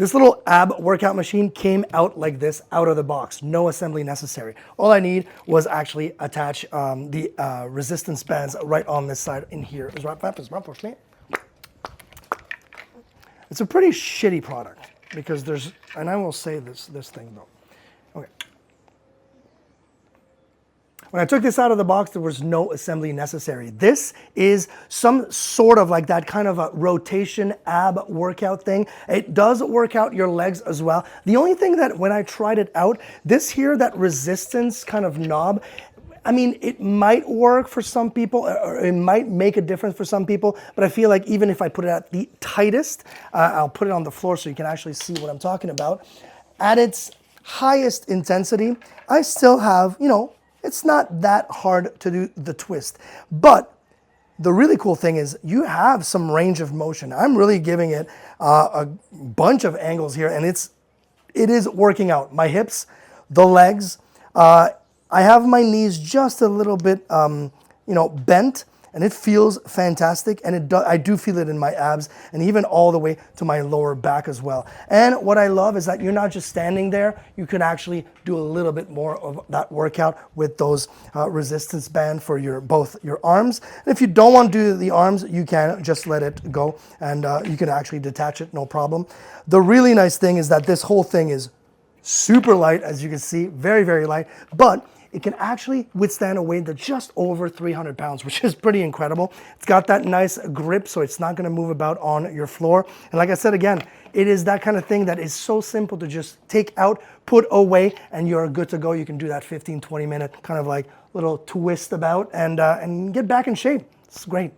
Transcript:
This little ab workout machine came out like this, out of the box. No assembly necessary. All I need was actually attach the resistance bands right on this side in here. It's a pretty shitty product because there's, and I will say this thing though. Okay. When I took this out of the box, there was no assembly necessary. This is some sort of like that kind of a rotation ab workout thing. It does work out your legs as well. The only thing that when I tried it out, this here, that resistance kind of knob, I mean, it might work for some people, or it might make a difference for some people, but I feel like even if I put it at the tightest, I'll put it on the floor so you can actually see what I'm talking about. At its highest intensity, I still have, you know, it's not that hard to do the twist. But the really cool thing is you have some range of motion. I'm really giving it a bunch of angles here, and it is working out. My hips, the legs, I have my knees just a little bit, bent, and it feels fantastic. And I do feel it in my abs, and even all the way to my lower back as well. And what I love is that you're not just standing there. You can actually do a little bit more of that workout with those resistance band for both your arms. And if you don't want to do the arms, you can just let it go, and you can actually detach it, no problem. The really nice thing is that this whole thing is super light, as you can see, very, very light, but it can actually withstand a weight that's just over 300 pounds, which is pretty incredible. It's got that nice grip, so it's not gonna move about on your floor. And like I said, again, it is that kind of thing that is so simple to just take out, put away, and you're good to go. You can do that 15, 20 minute kind of like little twist about and get back in shape. It's great.